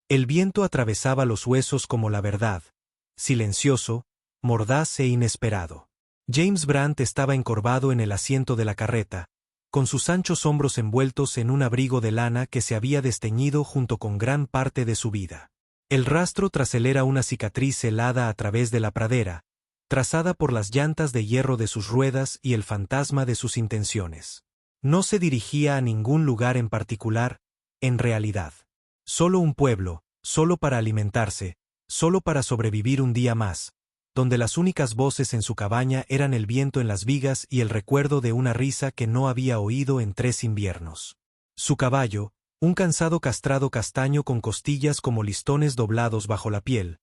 El viento atravesaba los huesos como la verdad, silencioso, mordaz e inesperado. James Brant estaba encorvado en el asiento de la carreta, con sus anchos hombros envueltos en un abrigo de lana que se había desteñido junto con gran parte de su vida. El rastro tras él era una cicatriz helada a través de la pradera, trazada por las llantas de hierro de sus ruedas y el fantasma de sus intenciones. No se dirigía a ningún lugar en particular, en realidad. Solo un pueblo, solo para alimentarse, solo para sobrevivir un día más, donde las únicas voces en su cabaña eran el viento en las vigas y el recuerdo de una risa que no había oído en 3 inviernos. Su caballo, un cansado castrado castaño con costillas como listones doblados bajo la piel,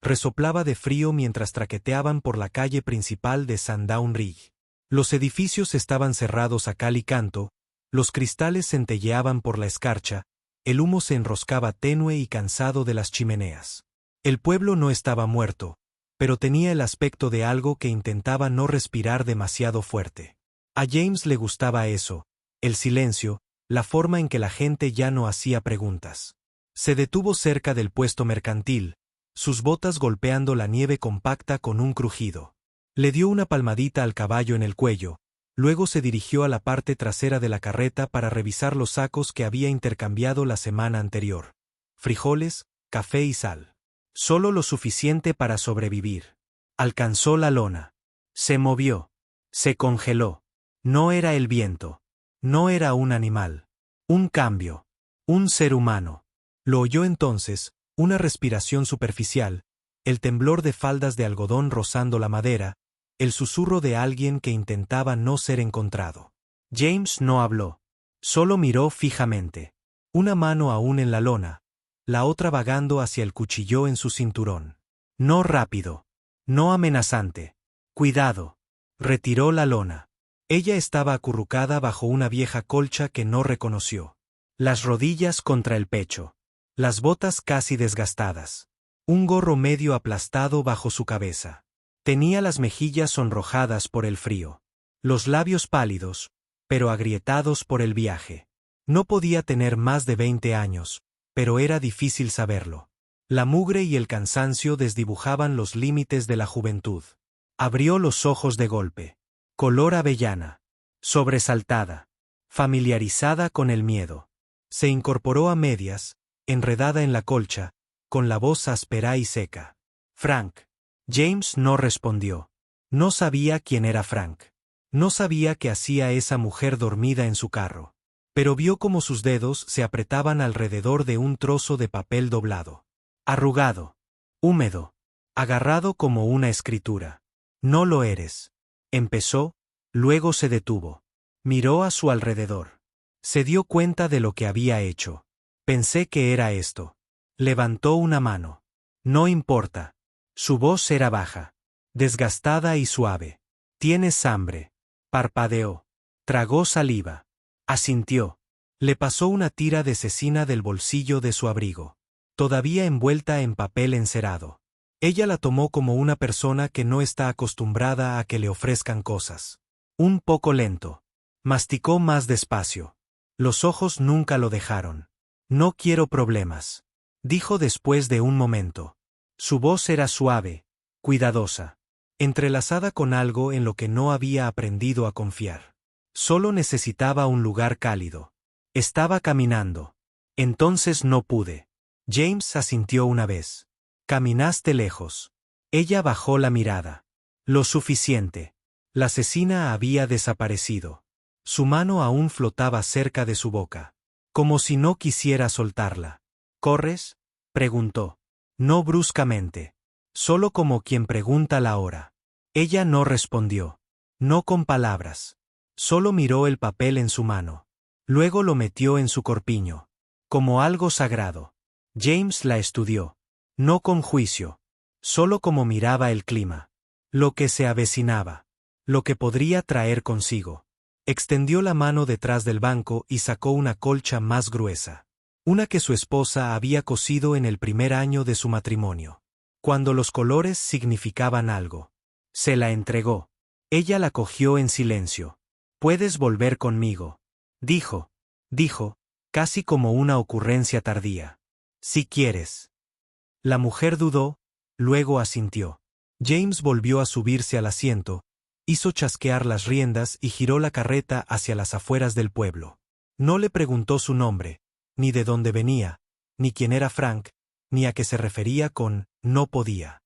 resoplaba de frío mientras traqueteaban por la calle principal de Sandown Ridge. Los edificios estaban cerrados a cal y canto, los cristales centelleaban por la escarcha, el humo se enroscaba tenue y cansado de las chimeneas. El pueblo no estaba muerto, pero tenía el aspecto de algo que intentaba no respirar demasiado fuerte. A James le gustaba eso, el silencio, la forma en que la gente ya no hacía preguntas. Se detuvo cerca del puesto mercantil, sus botas golpeando la nieve compacta con un crujido. Le dio una palmadita al caballo en el cuello, luego se dirigió a la parte trasera de la carreta para revisar los sacos que había intercambiado la semana anterior. Frijoles, café y sal. Solo lo suficiente para sobrevivir. Alcanzó la lona. Se movió. Se congeló. No era el viento. No era un animal. Un cambio. Un ser humano. Lo oyó entonces, una respiración superficial, el temblor de faldas de algodón rozando la madera, el susurro de alguien que intentaba no ser encontrado. James no habló. Solo miró fijamente. Una mano aún en la lona, la otra vagando hacia el cuchillo en su cinturón. No rápido. No amenazante. Cuidado. Retiró la lona. Ella estaba acurrucada bajo una vieja colcha que no reconoció. Las rodillas contra el pecho. Las botas casi desgastadas. Un gorro medio aplastado bajo su cabeza. Tenía las mejillas sonrojadas por el frío. Los labios pálidos, pero agrietados por el viaje. No podía tener más de 20 años, pero era difícil saberlo. La mugre y el cansancio desdibujaban los límites de la juventud. Abrió los ojos de golpe. Color avellana. Sobresaltada. Familiarizada con el miedo. Se incorporó a medias, enredada en la colcha, con la voz áspera y seca. Frank. James no respondió. No sabía quién era Frank. No sabía qué hacía esa mujer dormida en su carro. Pero vio cómo sus dedos se apretaban alrededor de un trozo de papel doblado. Arrugado. Húmedo. Agarrado como una escritura. No lo eres. Empezó, luego se detuvo. Miró a su alrededor. Se dio cuenta de lo que había hecho. Pensé que era esto. Levantó una mano. No importa. Su voz era baja, desgastada y suave. ¿Tienes hambre? Parpadeó. Tragó saliva. Asintió. Le pasó una tira de cecina del bolsillo de su abrigo, todavía envuelta en papel encerado. Ella la tomó como una persona que no está acostumbrada a que le ofrezcan cosas. Un poco lento. Masticó más despacio. Los ojos nunca lo dejaron. No quiero problemas, dijo después de un momento. Su voz era suave, cuidadosa, entrelazada con algo en lo que no había aprendido a confiar. Solo necesitaba un lugar cálido. Estaba caminando. Entonces no pude. James asintió una vez. Caminaste lejos. Ella bajó la mirada. Lo suficiente. La asesina había desaparecido. Su mano aún flotaba cerca de su boca, como si no quisiera soltarla. ¿Corres?, preguntó. No bruscamente. Solo como quien pregunta la hora. Ella no respondió. No con palabras. Solo miró el papel en su mano. Luego lo metió en su corpiño. Como algo sagrado. James la estudió. No con juicio. Solo como miraba el clima. Lo que se avecinaba. Lo que podría traer consigo. Extendió la mano detrás del banco y sacó una colcha más gruesa. Una que su esposa había cosido en el primer año de su matrimonio. Cuando los colores significaban algo. Se la entregó. Ella la cogió en silencio. «Puedes volver conmigo», dijo, casi como una ocurrencia tardía. Si quieres. La mujer dudó, luego asintió. James volvió a subirse al asiento, hizo chasquear las riendas y giró la carreta hacia las afueras del pueblo. No le preguntó su nombre, ni de dónde venía, ni quién era Frank, ni a qué se refería con «no podía».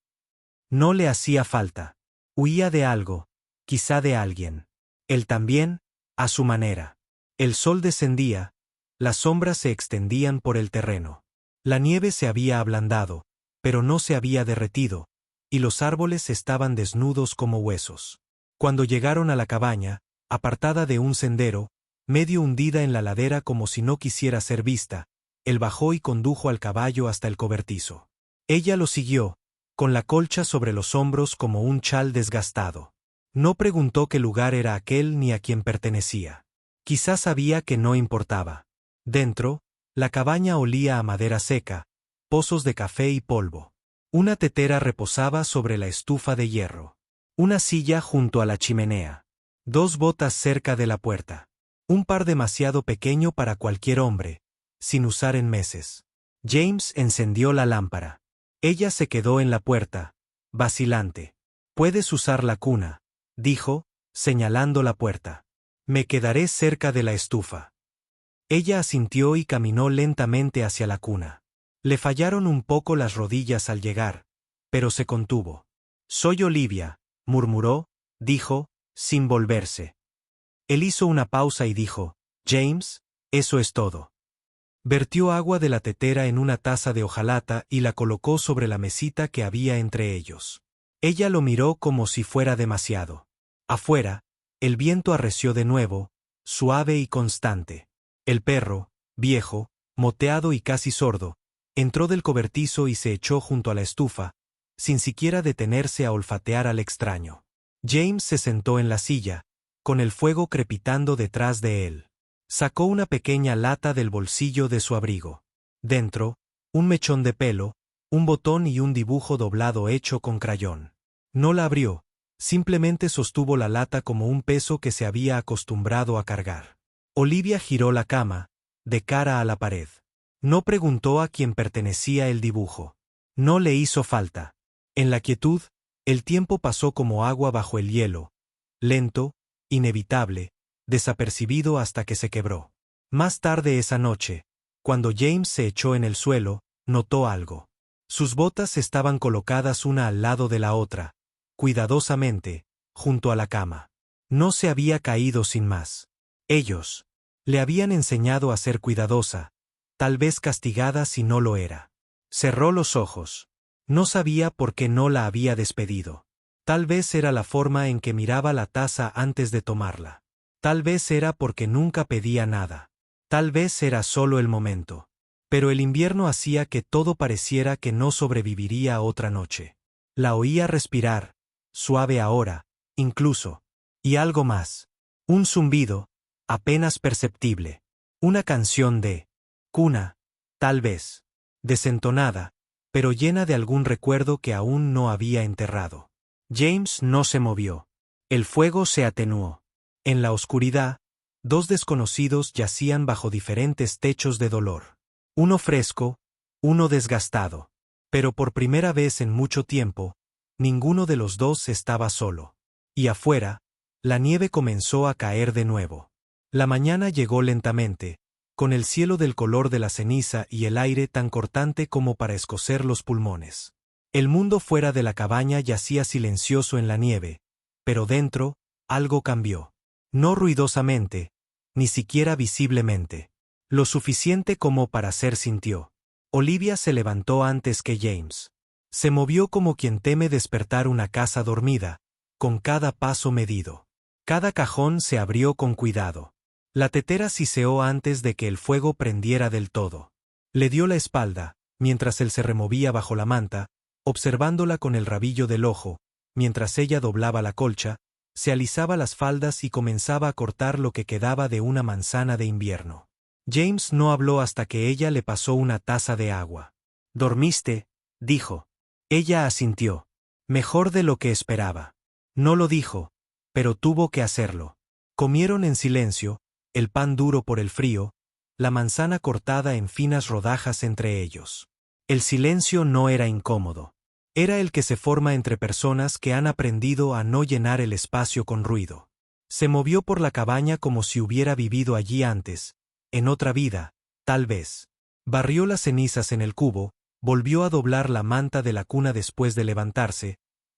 No le hacía falta. Huía de algo, quizá de alguien. Él también, a su manera. El sol descendía, las sombras se extendían por el terreno. La nieve se había ablandado, pero no se había derretido, y los árboles estaban desnudos como huesos. Cuando llegaron a la cabaña, apartada de un sendero, medio hundida en la ladera como si no quisiera ser vista, él bajó y condujo al caballo hasta el cobertizo. Ella lo siguió, con la colcha sobre los hombros como un chal desgastado. No preguntó qué lugar era aquel ni a quién pertenecía. Quizás sabía que no importaba. Dentro, la cabaña olía a madera seca, pozos de café y polvo. Una tetera reposaba sobre la estufa de hierro. Una silla junto a la chimenea. 2 botas cerca de la puerta. Un par demasiado pequeño para cualquier hombre, sin usar en meses. James encendió la lámpara. Ella se quedó en la puerta, vacilante. «Puedes usar la cuna», dijo, señalando la puerta. «Me quedaré cerca de la estufa». Ella asintió y caminó lentamente hacia la cuna. Le fallaron un poco las rodillas al llegar, pero se contuvo. «Soy Olivia», murmuró, dijo, sin volverse. Él hizo una pausa y dijo, «James, eso es todo». Vertió agua de la tetera en una taza de hojalata y la colocó sobre la mesita que había entre ellos. Ella lo miró como si fuera demasiado. Afuera, el viento arreció de nuevo, suave y constante. El perro, viejo, moteado y casi sordo, entró del cobertizo y se echó junto a la estufa, sin siquiera detenerse a olfatear al extraño. James se sentó en la silla, con el fuego crepitando detrás de él. Sacó una pequeña lata del bolsillo de su abrigo. Dentro, un mechón de pelo, un botón y un dibujo doblado hecho con crayón. No la abrió, simplemente sostuvo la lata como un peso que se había acostumbrado a cargar. Olivia giró la cama, de cara a la pared. No preguntó a quién pertenecía el dibujo. No le hizo falta. En la quietud, el tiempo pasó como agua bajo el hielo, lento, inevitable, desapercibido hasta que se quebró. Más tarde esa noche, cuando James se echó en el suelo, notó algo. Sus botas estaban colocadas una al lado de la otra, cuidadosamente, junto a la cama. No se había caído sin más. Ellos le habían enseñado a ser cuidadosa, tal vez castigada si no lo era. Cerró los ojos. No sabía por qué no la había despedido. Tal vez era la forma en que miraba la taza antes de tomarla. Tal vez era porque nunca pedía nada. Tal vez era solo el momento. Pero el invierno hacía que todo pareciera que no sobreviviría otra noche. La oía respirar, suave ahora, incluso. Y algo más. Un zumbido, apenas perceptible. Una canción de cuna, tal vez. Desentonada, pero llena de algún recuerdo que aún no había enterrado. James no se movió. El fuego se atenuó. En la oscuridad, 2 desconocidos yacían bajo diferentes techos de dolor. Uno fresco, uno desgastado. Pero por primera vez en mucho tiempo, ninguno de los dos estaba solo. Y afuera, la nieve comenzó a caer de nuevo. La mañana llegó lentamente, con el cielo del color de la ceniza y el aire tan cortante como para escocer los pulmones. El mundo fuera de la cabaña yacía silencioso en la nieve, pero dentro, algo cambió. No ruidosamente, ni siquiera visiblemente. Lo suficiente como para ser sintió. Olivia se levantó antes que James. Se movió como quien teme despertar una casa dormida, con cada paso medido. Cada cajón se abrió con cuidado. La tetera siseó antes de que el fuego prendiera del todo. Le dio la espalda, mientras él se removía bajo la manta, observándola con el rabillo del ojo, mientras ella doblaba la colcha, se alisaba las faldas y comenzaba a cortar lo que quedaba de una manzana de invierno. James no habló hasta que ella le pasó una taza de agua. «¿Dormiste?», dijo. Ella asintió. Mejor de lo que esperaba. No lo dijo, pero tuvo que hacerlo. Comieron en silencio, el pan duro por el frío, la manzana cortada en finas rodajas entre ellos. El silencio no era incómodo. Era el que se forma entre personas que han aprendido a no llenar el espacio con ruido. Se movió por la cabaña como si hubiera vivido allí antes, en otra vida, tal vez. Barrió las cenizas en el cubo, volvió a doblar la manta de la cuna después de levantarse,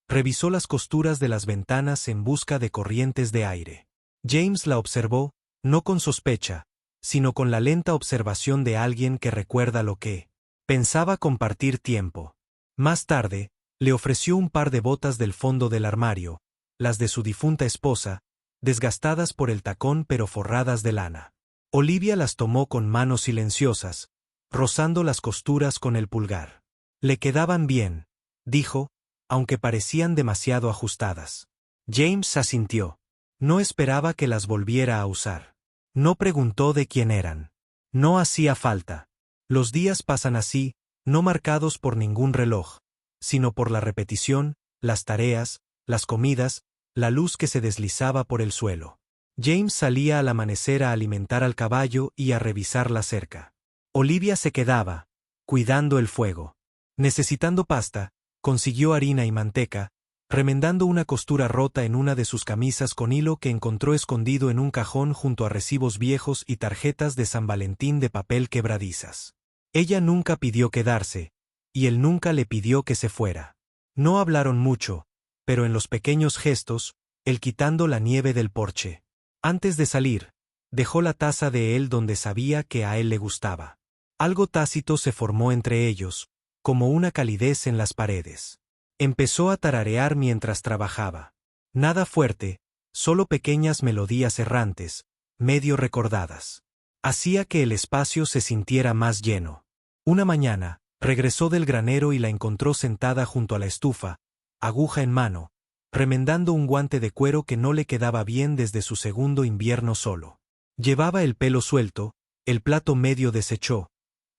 revisó las costuras de las ventanas en busca de corrientes de aire. James la observó, no con sospecha, sino con la lenta observación de alguien que recuerda lo que pensaba compartir tiempo. Más tarde, le ofreció un par de botas del fondo del armario, las de su difunta esposa, desgastadas por el tacón pero forradas de lana. Olivia las tomó con manos silenciosas, rozando las costuras con el pulgar. Le quedaban bien, dijo, aunque parecían demasiado ajustadas. James asintió. No esperaba que las volviera a usar. No preguntó de quién eran. No hacía falta. Los días pasan así, no marcados por ningún reloj, sino por la repetición, las tareas, las comidas, la luz que se deslizaba por el suelo. James salía al amanecer a alimentar al caballo y a revisar la cerca. Olivia se quedaba, cuidando el fuego. Necesitando pasta, consiguió harina y manteca, remendando una costura rota en una de sus camisas con hilo que encontró escondido en un cajón junto a recibos viejos y tarjetas de San Valentín de papel quebradizas. Ella nunca pidió quedarse, y él nunca le pidió que se fuera. No hablaron mucho, pero en los pequeños gestos, él quitando la nieve del porche. Antes de salir, dejó la taza de él donde sabía que a él le gustaba. Algo tácito se formó entre ellos, como una calidez en las paredes. Empezó a tararear mientras trabajaba. Nada fuerte, solo pequeñas melodías errantes, medio recordadas. Hacía que el espacio se sintiera más lleno. Una mañana, regresó del granero y la encontró sentada junto a la estufa, aguja en mano, remendando un guante de cuero que no le quedaba bien desde su segundo invierno solo. Llevaba el pelo suelto, el plato medio deshecho,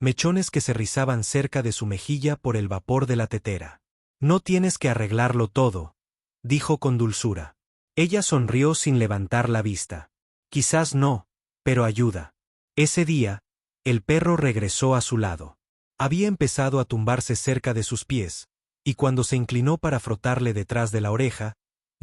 mechones que se rizaban cerca de su mejilla por el vapor de la tetera. No tienes que arreglarlo todo, dijo con dulzura. Ella sonrió sin levantar la vista. Quizás no, pero ayuda. Ese día, el perro regresó a su lado. Había empezado a tumbarse cerca de sus pies, y cuando se inclinó para frotarle detrás de la oreja,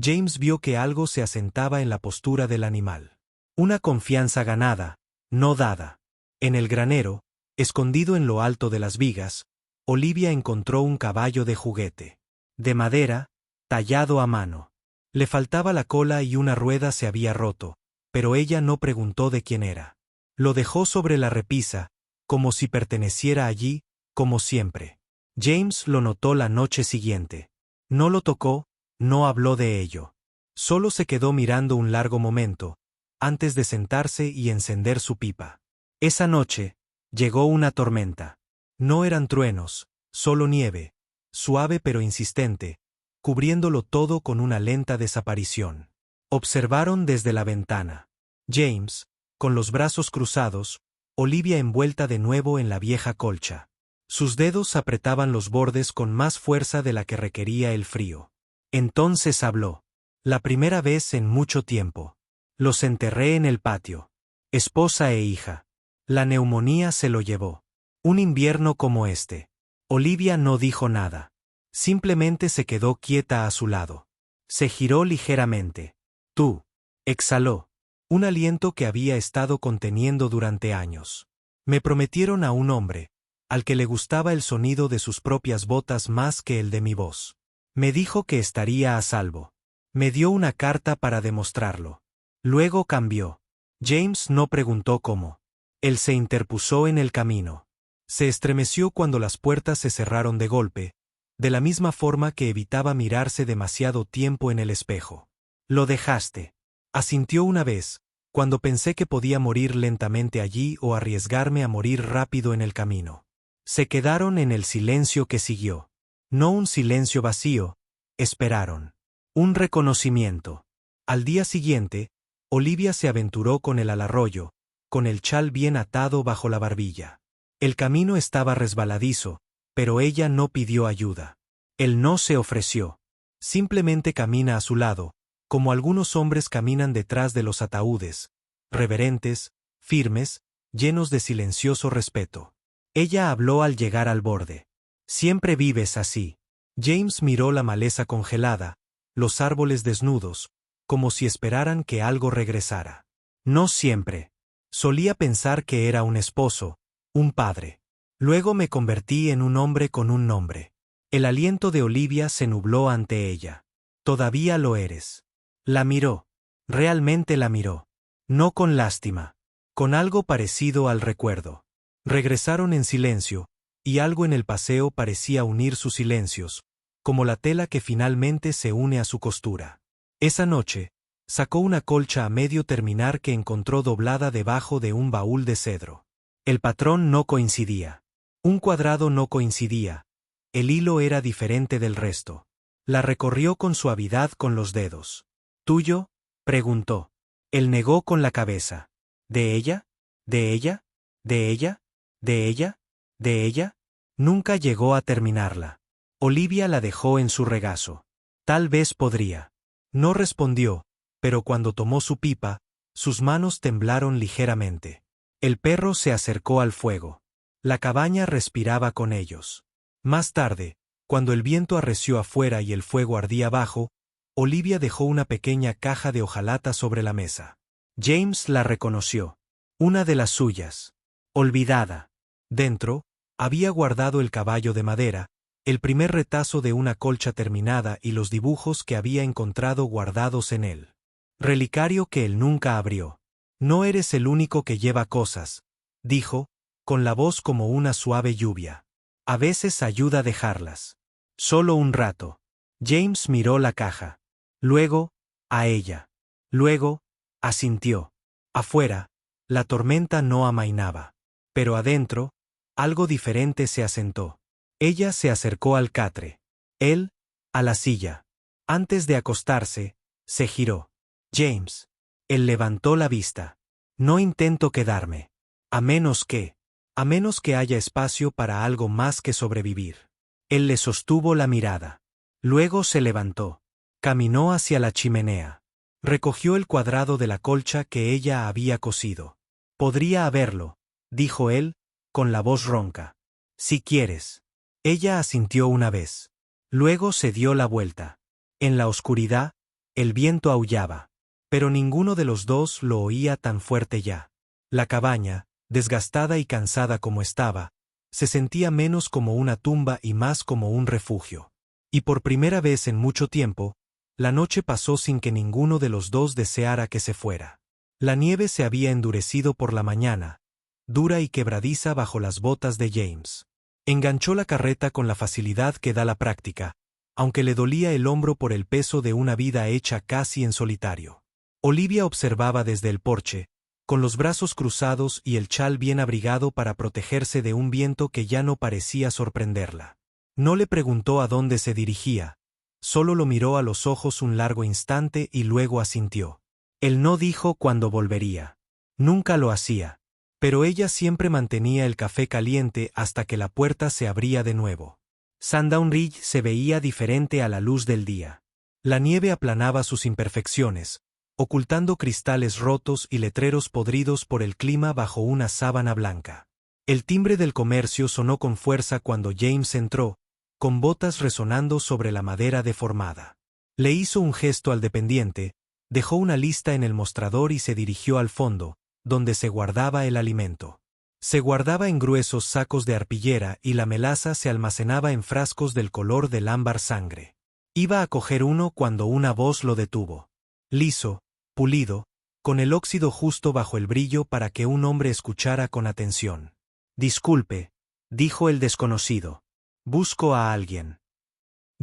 James vio que algo se asentaba en la postura del animal. Una confianza ganada, no dada. En el granero, escondido en lo alto de las vigas, Olivia encontró un caballo de juguete. De madera, tallado a mano. Le faltaba la cola y una rueda se había roto, pero ella no preguntó de quién era. Lo dejó sobre la repisa, como si perteneciera allí, como siempre. James lo notó la noche siguiente. No lo tocó, no habló de ello. Solo se quedó mirando un largo momento, antes de sentarse y encender su pipa. Esa noche, llegó una tormenta. No eran truenos, solo nieve, suave pero insistente, cubriéndolo todo con una lenta desaparición. Observaron desde la ventana. James, con los brazos cruzados, Olivia envuelta de nuevo en la vieja colcha. Sus dedos apretaban los bordes con más fuerza de la que requería el frío. Entonces habló. La primera vez en mucho tiempo. Los enterré en el patio. Esposa e hija. La neumonía se lo llevó. Un invierno como este. Olivia no dijo nada. Simplemente se quedó quieta a su lado. Se giró ligeramente. Tú. Exhaló. Un aliento que había estado conteniendo durante años. Me prometieron a un hombre, al que le gustaba el sonido de sus propias botas más que el de mi voz. Me dijo que estaría a salvo. Me dio una carta para demostrarlo. Luego cambió. James no preguntó cómo. Él se interpuso en el camino. Se estremeció cuando las puertas se cerraron de golpe, de la misma forma que evitaba mirarse demasiado tiempo en el espejo. Lo dejaste. Asintió una vez, cuando pensé que podía morir lentamente allí o arriesgarme a morir rápido en el camino. Se quedaron en el silencio que siguió. No un silencio vacío, esperaron. Un reconocimiento. Al día siguiente, Olivia se aventuró con él al arroyo, con el chal bien atado bajo la barbilla. El camino estaba resbaladizo, pero ella no pidió ayuda. Él no se ofreció. Simplemente camina a su lado, como algunos hombres caminan detrás de los ataúdes, reverentes, firmes, llenos de silencioso respeto. Ella habló al llegar al borde. Siempre vives así. James miró la maleza congelada, los árboles desnudos, como si esperaran que algo regresara. No siempre. Solía pensar que era un esposo, un padre. Luego me convertí en un hombre con un nombre. El aliento de Olivia se nubló ante ella. Todavía lo eres. La miró. Realmente la miró. No con lástima. Con algo parecido al recuerdo. Regresaron en silencio, y algo en el paseo parecía unir sus silencios, como la tela que finalmente se une a su costura. Esa noche, sacó una colcha a medio terminar que encontró doblada debajo de un baúl de cedro. El patrón no coincidía. Un cuadrado no coincidía. El hilo era diferente del resto. La recorrió con suavidad con los dedos. ¿Tuyo?, preguntó. Él negó con la cabeza. ¿De ella? ¿De ella? ¿De ella? ¿De ella? ¿De ella? Nunca llegó a terminarla. Olivia la dejó en su regazo. Tal vez podría. No respondió, pero cuando tomó su pipa, sus manos temblaron ligeramente. El perro se acercó al fuego. La cabaña respiraba con ellos. Más tarde, cuando el viento arreció afuera y el fuego ardía abajo, Olivia dejó una pequeña caja de hojalata sobre la mesa. James la reconoció. Una de las suyas. Olvidada. Dentro, había guardado el caballo de madera, el primer retazo de una colcha terminada y los dibujos que había encontrado guardados en él. Relicario que él nunca abrió. No eres el único que lleva cosas, dijo, con la voz como una suave lluvia. A veces ayuda a dejarlas. Solo un rato. James miró la caja. Luego, a ella. Luego, asintió. Afuera, la tormenta no amainaba. Pero adentro, algo diferente se asentó. Ella se acercó al catre. Él, a la silla. Antes de acostarse, se giró. James. Él levantó la vista. No intento quedarme. A menos que haya espacio para algo más que sobrevivir. Él le sostuvo la mirada. Luego se levantó. Caminó hacia la chimenea. Recogió el cuadrado de la colcha que ella había cosido. Podría haberlo, dijo él, con la voz ronca. Si quieres. Ella asintió una vez. Luego se dio la vuelta. En la oscuridad, el viento aullaba. Pero ninguno de los dos lo oía tan fuerte ya. La cabaña, desgastada y cansada como estaba, se sentía menos como una tumba y más como un refugio. Y por primera vez en mucho tiempo, la noche pasó sin que ninguno de los dos deseara que se fuera. La nieve se había endurecido por la mañana, dura y quebradiza bajo las botas de James. Enganchó la carreta con la facilidad que da la práctica, aunque le dolía el hombro por el peso de una vida hecha casi en solitario. Olivia observaba desde el porche, con los brazos cruzados y el chal bien abrigado para protegerse de un viento que ya no parecía sorprenderla. No le preguntó a dónde se dirigía, solo lo miró a los ojos un largo instante y luego asintió. Él no dijo cuándo volvería. Nunca lo hacía. Pero ella siempre mantenía el café caliente hasta que la puerta se abría de nuevo. Sandown Ridge se veía diferente a la luz del día. La nieve aplanaba sus imperfecciones, ocultando cristales rotos y letreros podridos por el clima bajo una sábana blanca. El timbre del comercio sonó con fuerza cuando James entró, con botas resonando sobre la madera deformada. Le hizo un gesto al dependiente, dejó una lista en el mostrador y se dirigió al fondo, donde se guardaba el alimento. Se guardaba en gruesos sacos de arpillera y la melaza se almacenaba en frascos del color del ámbar sangre. Iba a coger uno cuando una voz lo detuvo. Liso, pulido, con el óxido justo bajo el brillo para que un hombre escuchara con atención. Disculpe, dijo el desconocido. Busco a alguien.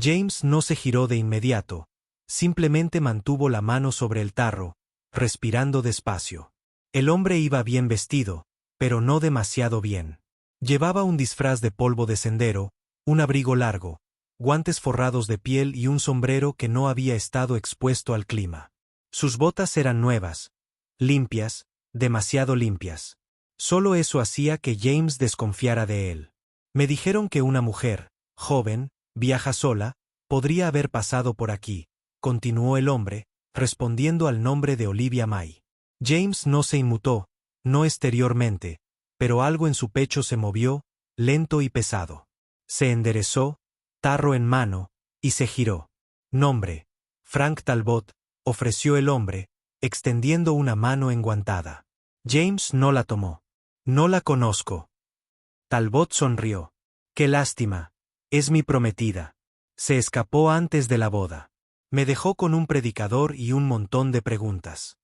James no se giró de inmediato, simplemente mantuvo la mano sobre el tarro, respirando despacio. El hombre iba bien vestido, pero no demasiado bien. Llevaba un disfraz de polvo de sendero, un abrigo largo, guantes forrados de piel y un sombrero que no había estado expuesto al clima. Sus botas eran nuevas, limpias, demasiado limpias. Solo eso hacía que James desconfiara de él. Me dijeron que una mujer, joven, viaja sola, podría haber pasado por aquí, continuó el hombre, respondiendo al nombre de Olivia May. James no se inmutó, no exteriormente, pero algo en su pecho se movió, lento y pesado. Se enderezó, tarro en mano, y se giró. Nombre: Frank Talbot, ofreció el hombre, extendiendo una mano enguantada. James no la tomó. No la conozco. Talbot sonrió. Qué lástima. Es mi prometida. Se escapó antes de la boda. Me dejó con un predicador y un montón de preguntas.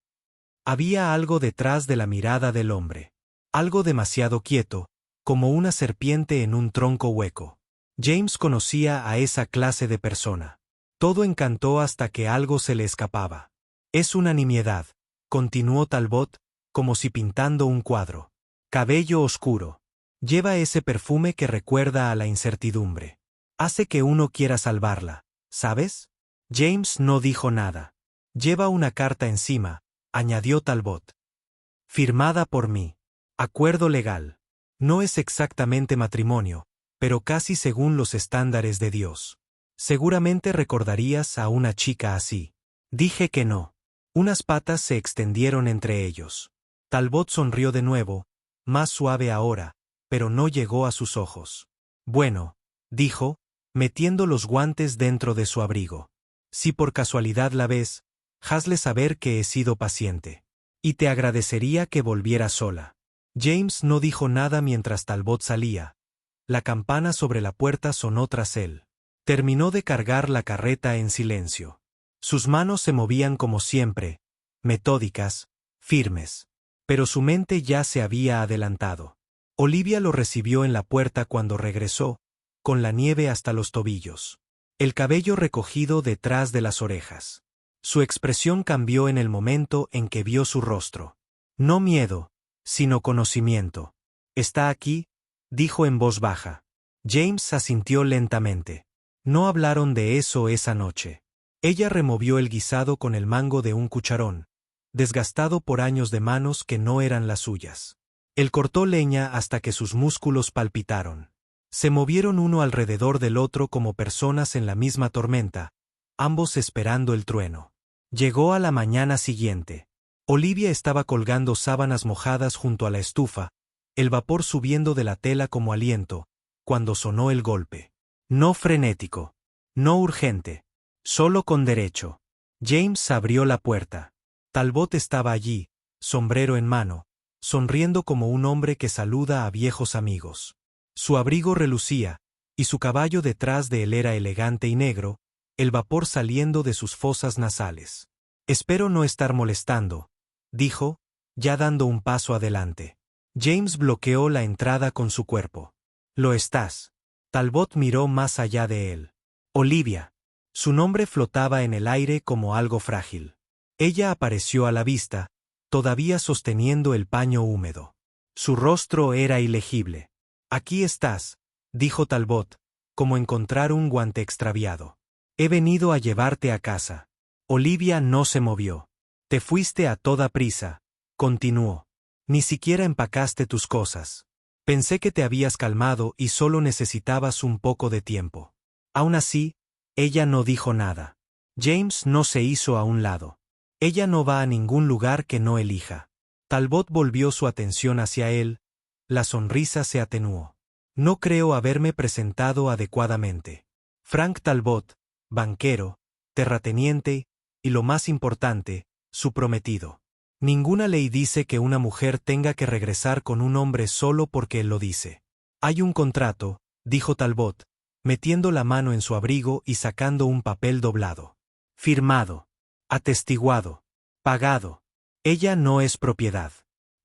Había algo detrás de la mirada del hombre. Algo demasiado quieto, como una serpiente en un tronco hueco. James conocía a esa clase de persona. Todo encantó hasta que algo se le escapaba. Es una nimiedad, continuó Talbot, como si pintando un cuadro. Cabello oscuro. Lleva ese perfume que recuerda a la incertidumbre. Hace que uno quiera salvarla, ¿sabes? James no dijo nada. Lleva una carta encima, añadió Talbot. Firmada por mí. Acuerdo legal. No es exactamente matrimonio, pero casi según los estándares de Dios. Seguramente recordarías a una chica así. Dije que no. Unas patas se extendieron entre ellos. Talbot sonrió de nuevo, más suave ahora, pero no llegó a sus ojos. Bueno, dijo, metiendo los guantes dentro de su abrigo. Si por casualidad la ves, hazle saber que he sido paciente. Y te agradecería que volviera sola. James no dijo nada mientras Talbot salía. La campana sobre la puerta sonó tras él. Terminó de cargar la carreta en silencio. Sus manos se movían como siempre, metódicas, firmes. Pero su mente ya se había adelantado. Olivia lo recibió en la puerta cuando regresó, con la nieve hasta los tobillos. El cabello recogido detrás de las orejas. Su expresión cambió en el momento en que vio su rostro. No miedo, sino conocimiento. ¿Está aquí?, dijo en voz baja. James asintió lentamente. No hablaron de eso esa noche. Ella removió el guisado con el mango de un cucharón, desgastado por años de manos que no eran las suyas. Él cortó leña hasta que sus músculos palpitaron. Se movieron uno alrededor del otro como personas en la misma tormenta, ambos esperando el trueno. Llegó a la mañana siguiente. Olivia estaba colgando sábanas mojadas junto a la estufa, el vapor subiendo de la tela como aliento, cuando sonó el golpe. No frenético. No urgente. Solo con derecho. James abrió la puerta. Talbot estaba allí, sombrero en mano, sonriendo como un hombre que saluda a viejos amigos. Su abrigo relucía, y su caballo detrás de él era elegante y negro, el vapor saliendo de sus fosas nasales. Espero no estar molestando, dijo, ya dando un paso adelante. James bloqueó la entrada con su cuerpo. Lo estás. Talbot miró más allá de él. Olivia. Su nombre flotaba en el aire como algo frágil. Ella apareció a la vista, todavía sosteniendo el paño húmedo. Su rostro era ilegible. Aquí estás, dijo Talbot, como encontrar un guante extraviado. He venido a llevarte a casa. Olivia no se movió. Te fuiste a toda prisa, continuó. Ni siquiera empacaste tus cosas. Pensé que te habías calmado y solo necesitabas un poco de tiempo. Aún así, ella no dijo nada. James no se hizo a un lado. Ella no va a ningún lugar que no elija. Talbot volvió su atención hacia él. La sonrisa se atenuó. No creo haberme presentado adecuadamente. Frank Talbot, banquero, terrateniente, y lo más importante, su prometido. Ninguna ley dice que una mujer tenga que regresar con un hombre solo porque él lo dice. Hay un contrato, dijo Talbot, metiendo la mano en su abrigo y sacando un papel doblado. Firmado. Atestiguado. Pagado. Ella no es propiedad.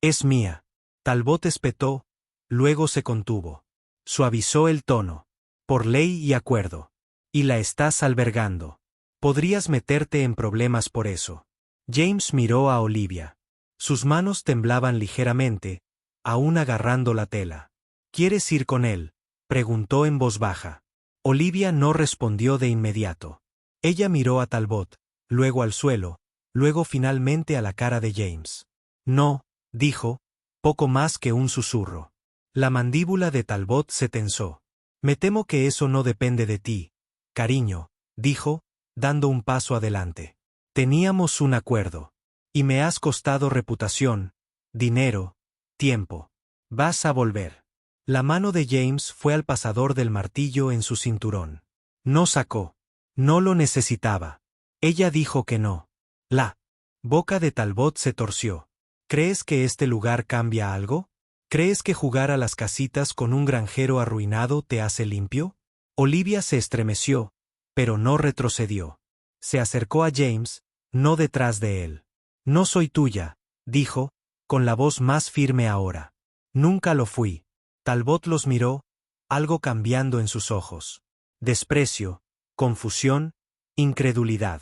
Es mía. Talbot espetó, luego se contuvo. Suavizó el tono. Por ley y acuerdo. Y la estás albergando. Podrías meterte en problemas por eso. James miró a Olivia. Sus manos temblaban ligeramente, aún agarrando la tela. ¿Quieres ir con él?, preguntó en voz baja. Olivia no respondió de inmediato. Ella miró a Talbot, luego al suelo, luego finalmente a la cara de James. No, dijo, poco más que un susurro. La mandíbula de Talbot se tensó. Me temo que eso no depende de ti, cariño, dijo, dando un paso adelante. Teníamos un acuerdo. Y me has costado reputación, dinero, tiempo. Vas a volver. La mano de James fue al pasador del martillo en su cinturón. No sacó. No lo necesitaba. Ella dijo que no. La boca de Talbot se torció. ¿Crees que este lugar cambia algo? ¿Crees que jugar a las casitas con un granjero arruinado te hace limpio? Olivia se estremeció, pero no retrocedió. Se acercó a James, no detrás de él. No soy tuya, dijo, con la voz más firme ahora. Nunca lo fui. Talbot los miró, algo cambiando en sus ojos. Desprecio, confusión, incredulidad.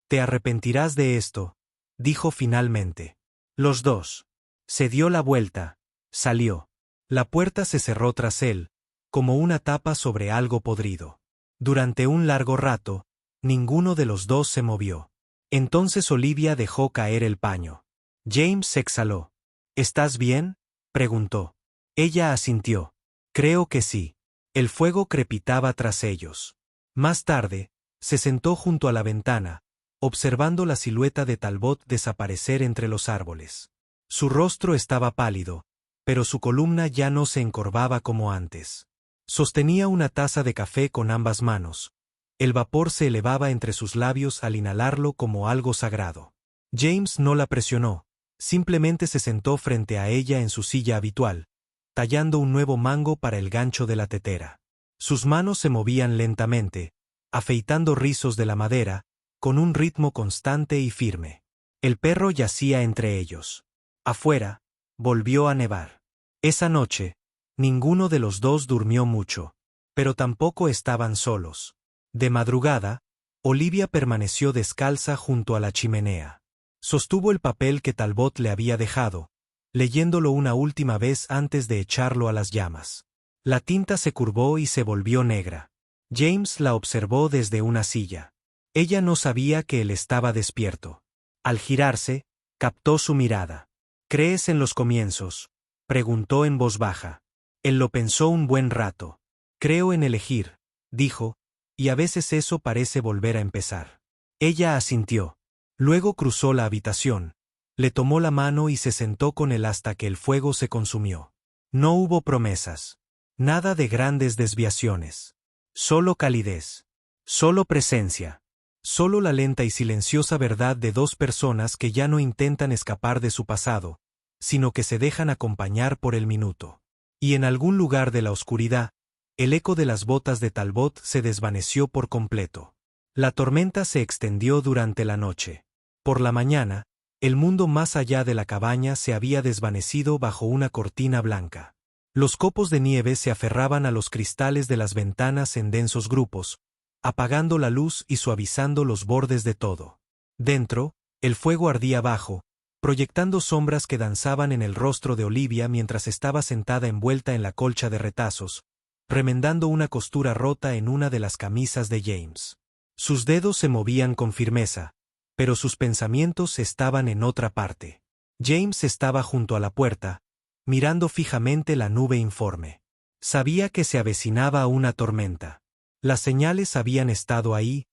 Te arrepentirás de esto, dijo finalmente. Los dos. Se dio la vuelta, salió. La puerta se cerró tras él, como una tapa sobre algo podrido. Durante un largo rato, ninguno de los dos se movió. Entonces Olivia dejó caer el paño. James exhaló. ¿Estás bien?, preguntó. Ella asintió. Creo que sí. El fuego crepitaba tras ellos. Más tarde, se sentó junto a la ventana, observando la silueta de Talbot desaparecer entre los árboles. Su rostro estaba pálido, pero su columna ya no se encorvaba como antes. Sostenía una taza de café con ambas manos. El vapor se elevaba entre sus labios al inhalarlo como algo sagrado. James no la presionó, simplemente se sentó frente a ella en su silla habitual, tallando un nuevo mango para el gancho de la tetera. Sus manos se movían lentamente, afeitando rizos de la madera, con un ritmo constante y firme. El perro yacía entre ellos. Afuera, volvió a nevar. Esa noche, ninguno de los dos durmió mucho, pero tampoco estaban solos. De madrugada, Olivia permaneció descalza junto a la chimenea. Sostuvo el papel que Talbot le había dejado, leyéndolo una última vez antes de echarlo a las llamas. La tinta se curvó y se volvió negra. James la observó desde una silla. Ella no sabía que él estaba despierto. Al girarse, captó su mirada. ¿Crees en los comienzos?, preguntó en voz baja. Él lo pensó un buen rato. Creo en elegir, dijo, y a veces eso parece volver a empezar. Ella asintió. Luego cruzó la habitación, le tomó la mano y se sentó con él hasta que el fuego se consumió. No hubo promesas. Nada de grandes desviaciones. Solo calidez. Solo presencia. Solo la lenta y silenciosa verdad de dos personas que ya no intentan escapar de su pasado, sino que se dejan acompañar por el minuto. Y en algún lugar de la oscuridad, el eco de las botas de Talbot se desvaneció por completo. La tormenta se extendió durante la noche. Por la mañana, el mundo más allá de la cabaña se había desvanecido bajo una cortina blanca. Los copos de nieve se aferraban a los cristales de las ventanas en densos grupos, apagando la luz y suavizando los bordes de todo. Dentro, el fuego ardía bajo, proyectando sombras que danzaban en el rostro de Olivia mientras estaba sentada envuelta en la colcha de retazos, remendando una costura rota en una de las camisas de James. Sus dedos se movían con firmeza, pero sus pensamientos estaban en otra parte. James estaba junto a la puerta, mirando fijamente la nube informe. Sabía que se avecinaba una tormenta. Las señales habían estado ahí,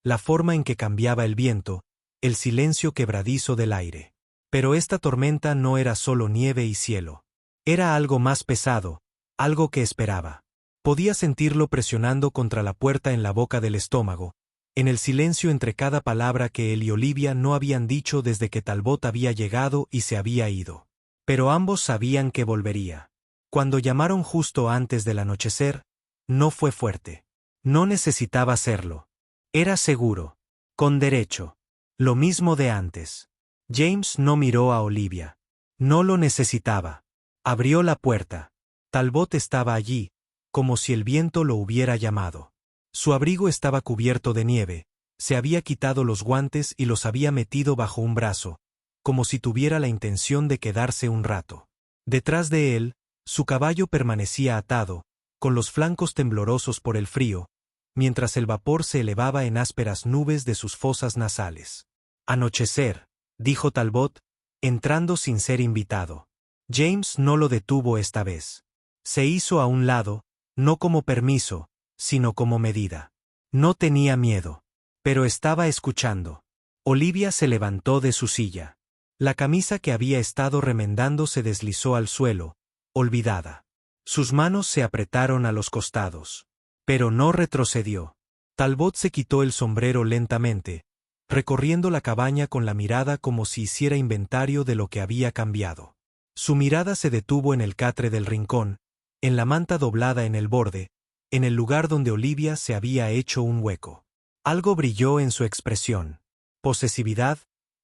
la forma en que cambiaba el viento, el silencio quebradizo del aire. Pero esta tormenta no era solo nieve y cielo. Era algo más pesado, algo que esperaba. Podía sentirlo presionando contra la puerta en la boca del estómago, en el silencio entre cada palabra que él y Olivia no habían dicho desde que Talbot había llegado y se había ido. Pero ambos sabían que volvería. Cuando llamaron justo antes del anochecer, no fue fuerte. No necesitaba serlo. Era seguro. Con derecho. Lo mismo de antes. James no miró a Olivia. No lo necesitaba. Abrió la puerta. Talbot estaba allí, como si el viento lo hubiera llamado. Su abrigo estaba cubierto de nieve, se había quitado los guantes y los había metido bajo un brazo, como si tuviera la intención de quedarse un rato. Detrás de él, su caballo permanecía atado, con los flancos temblorosos por el frío, mientras el vapor se elevaba en ásperas nubes de sus fosas nasales. Anochecer, dijo Talbot, entrando sin ser invitado. James no lo detuvo esta vez. Se hizo a un lado, no como permiso, sino como medida. No tenía miedo, pero estaba escuchando. Olivia se levantó de su silla. La camisa que había estado remendando se deslizó al suelo, olvidada. Sus manos se apretaron a los costados. Pero no retrocedió. Talbot se quitó el sombrero lentamente, recorriendo la cabaña con la mirada como si hiciera inventario de lo que había cambiado. Su mirada se detuvo en el catre del rincón, en la manta doblada en el borde, en el lugar donde Olivia se había hecho un hueco. Algo brilló en su expresión. Posesividad,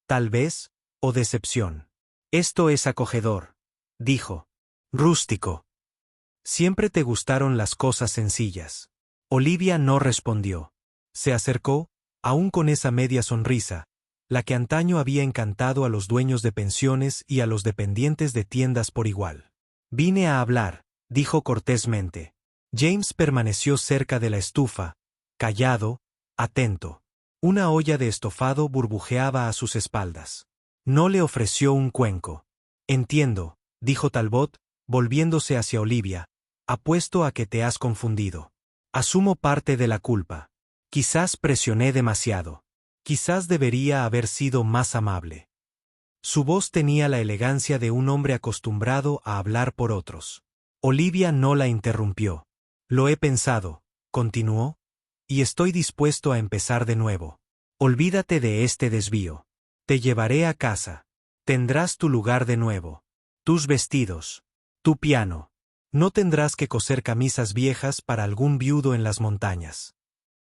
tal vez, o decepción. Esto es acogedor, dijo. Rústico. Siempre te gustaron las cosas sencillas. Olivia no respondió. Se acercó, aún con esa media sonrisa, la que antaño había encantado a los dueños de pensiones y a los dependientes de tiendas por igual. Vine a hablar, dijo cortésmente. James permaneció cerca de la estufa, callado, atento. Una olla de estofado burbujeaba a sus espaldas. No le ofreció un cuenco. Entiendo, dijo Talbot, volviéndose hacia Olivia. Apuesto a que te has confundido. Asumo parte de la culpa. Quizás presioné demasiado. Quizás debería haber sido más amable. Su voz tenía la elegancia de un hombre acostumbrado a hablar por otros. Olivia no la interrumpió. Lo he pensado, continuó, y estoy dispuesto a empezar de nuevo. Olvídate de este desvío. Te llevaré a casa. Tendrás tu lugar de nuevo. Tus vestidos. Tu piano. No tendrás que coser camisas viejas para algún viudo en las montañas.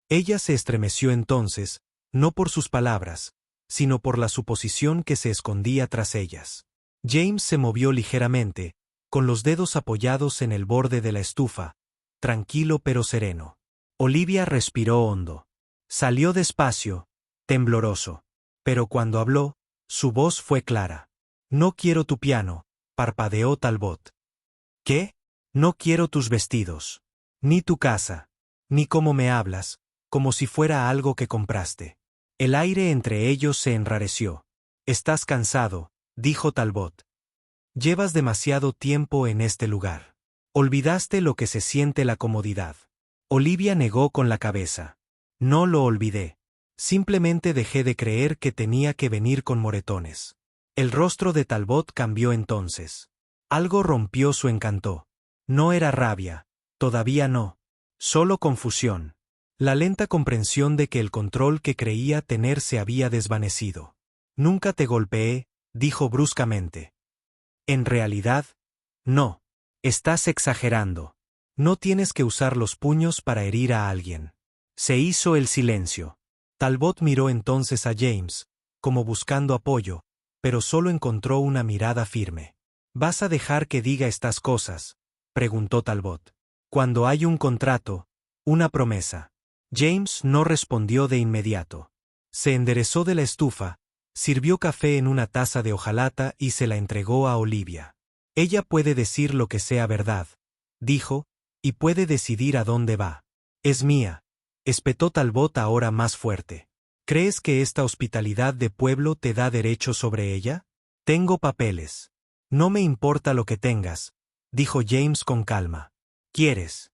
Ella se estremeció entonces, no por sus palabras, sino por la suposición que se escondía tras ellas. James se movió ligeramente, con los dedos apoyados en el borde de la estufa, tranquilo pero sereno. Olivia respiró hondo. Salió despacio, tembloroso. Pero cuando habló, su voz fue clara. No quiero tu piano, parpadeó Talbot. ¿Qué? No quiero tus vestidos. Ni tu casa. Ni cómo me hablas, como si fuera algo que compraste. El aire entre ellos se enrareció. Estás cansado, dijo Talbot. Llevas demasiado tiempo en este lugar. Olvidaste lo que se siente la comodidad. Olivia negó con la cabeza. No lo olvidé. Simplemente dejé de creer que tenía que venir con moretones. El rostro de Talbot cambió entonces. Algo rompió su encanto. No era rabia, todavía no. Solo confusión. La lenta comprensión de que el control que creía tener se había desvanecido. Nunca te golpeé, dijo bruscamente. En realidad, no. Estás exagerando. No tienes que usar los puños para herir a alguien. Se hizo el silencio. Talbot miró entonces a James, como buscando apoyo, pero solo encontró una mirada firme. ¿Vas a dejar que diga estas cosas?, preguntó Talbot. Cuando hay un contrato, una promesa. James no respondió de inmediato. Se enderezó de la estufa, sirvió café en una taza de hojalata y se la entregó a Olivia. Ella puede decir lo que sea verdad, dijo, y puede decidir a dónde va. Es mía, espetó Talbot ahora más fuerte. ¿Crees que esta hospitalidad de pueblo te da derecho sobre ella? Tengo papeles. No me importa lo que tengas, dijo James con calma. ¿Quieres?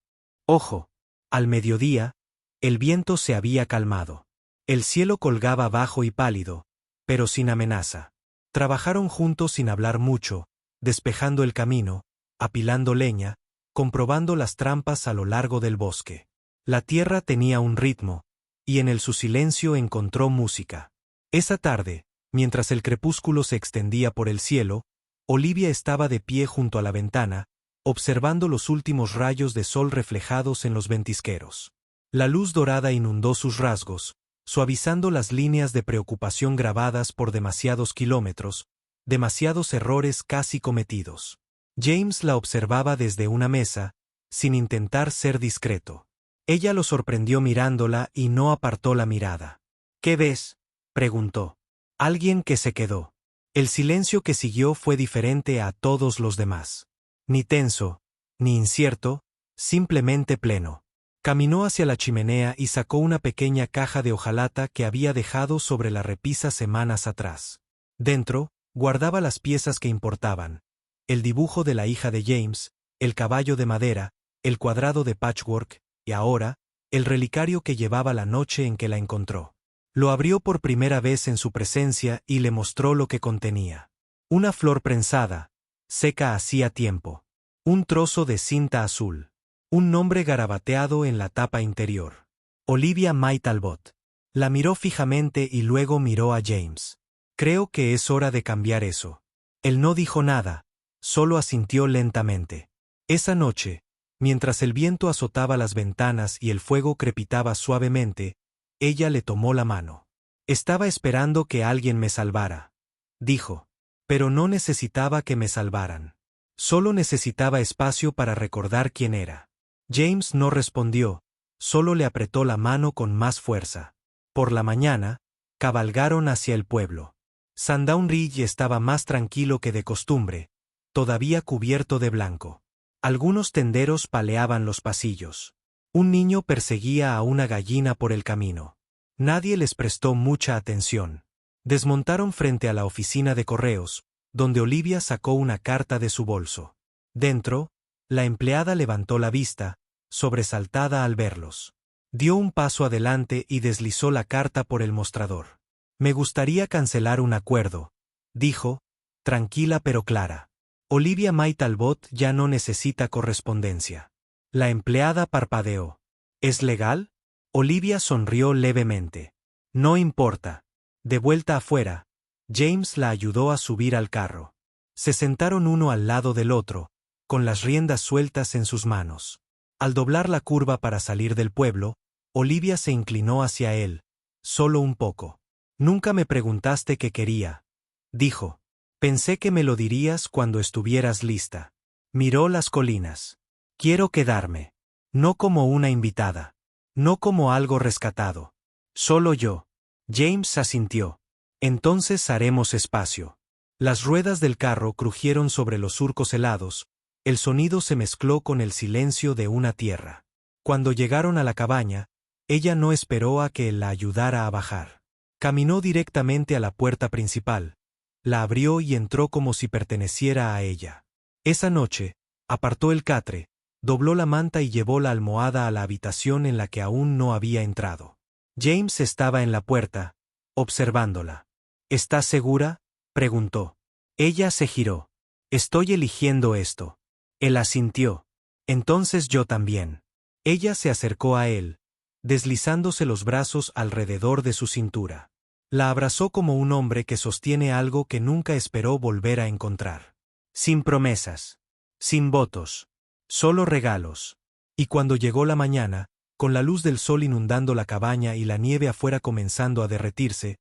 Ojo. Al mediodía, el viento se había calmado. El cielo colgaba bajo y pálido, pero sin amenaza. Trabajaron juntos sin hablar mucho, despejando el camino, apilando leña, comprobando las trampas a lo largo del bosque. La tierra tenía un ritmo, y en su silencio encontró música. Esa tarde, mientras el crepúsculo se extendía por el cielo, Olivia estaba de pie junto a la ventana, observando los últimos rayos de sol reflejados en los ventisqueros. La luz dorada inundó sus rasgos, suavizando las líneas de preocupación grabadas por demasiados kilómetros, demasiados errores casi cometidos. James la observaba desde una mesa, sin intentar ser discreto. Ella lo sorprendió mirándola y no apartó la mirada. ¿Qué ves?, preguntó. Alguien que se quedó. El silencio que siguió fue diferente a todos los demás. Ni tenso, ni incierto, simplemente pleno. Caminó hacia la chimenea y sacó una pequeña caja de hojalata que había dejado sobre la repisa semanas atrás. Dentro, guardaba las piezas que importaban: el dibujo de la hija de James, el caballo de madera, el cuadrado de patchwork, y ahora, el relicario que llevaba la noche en que la encontró. Lo abrió por primera vez en su presencia y le mostró lo que contenía. Una flor prensada, seca hacía tiempo. Un trozo de cinta azul. Un nombre garabateado en la tapa interior. Olivia May Talbot. La miró fijamente y luego miró a James. Creo que es hora de cambiar eso. Él no dijo nada, solo asintió lentamente. Esa noche, mientras el viento azotaba las ventanas y el fuego crepitaba suavemente, ella le tomó la mano. Estaba esperando que alguien me salvara, dijo. Pero no necesitaba que me salvaran. Solo necesitaba espacio para recordar quién era. James no respondió, solo le apretó la mano con más fuerza. Por la mañana, cabalgaron hacia el pueblo. Sandown Ridge estaba más tranquilo que de costumbre, todavía cubierto de blanco. Algunos tenderos paleaban los pasillos. Un niño perseguía a una gallina por el camino. Nadie les prestó mucha atención. Desmontaron frente a la oficina de correos, donde Olivia sacó una carta de su bolso. Dentro, la empleada levantó la vista, sobresaltada al verlos. Dio un paso adelante y deslizó la carta por el mostrador. Me gustaría cancelar un acuerdo, dijo, tranquila pero clara. Olivia May Talbot ya no necesita correspondencia. La empleada parpadeó. ¿Es legal? Olivia sonrió levemente. No importa. De vuelta afuera, James la ayudó a subir al carro. Se sentaron uno al lado del otro, con las riendas sueltas en sus manos. Al doblar la curva para salir del pueblo, Olivia se inclinó hacia él, solo un poco. Nunca me preguntaste qué quería, dijo. Pensé que me lo dirías cuando estuvieras lista. Miró las colinas. Quiero quedarme. No como una invitada. No como algo rescatado. Solo yo. James asintió. Entonces haremos espacio. Las ruedas del carro crujieron sobre los surcos helados, el sonido se mezcló con el silencio de una tierra. Cuando llegaron a la cabaña, ella no esperó a que él la ayudara a bajar. Caminó directamente a la puerta principal, la abrió y entró como si perteneciera a ella. Esa noche, apartó el catre, dobló la manta y llevó la almohada a la habitación en la que aún no había entrado. James estaba en la puerta, observándola. ¿Estás segura?, preguntó. Ella se giró. Estoy eligiendo esto. Él asintió. Entonces yo también. Ella se acercó a él, deslizándose los brazos alrededor de su cintura. La abrazó como un hombre que sostiene algo que nunca esperó volver a encontrar. Sin promesas. Sin votos. Solo regalos. Y cuando llegó la mañana, con la luz del sol inundando la cabaña y la nieve afuera comenzando a derretirse,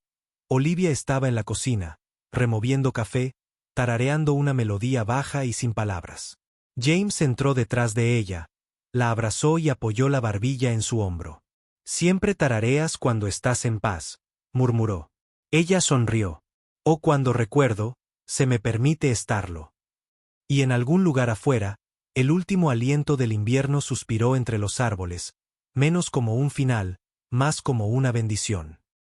Olivia estaba en la cocina, removiendo café, tarareando una melodía baja y sin palabras. James entró detrás de ella, la abrazó y apoyó la barbilla en su hombro. Siempre tarareas cuando estás en paz, murmuró. Ella sonrió. O cuando recuerdo, se me permite estarlo. Y en algún lugar afuera, el último aliento del invierno suspiró entre los árboles, menos como un final, más como una bendición.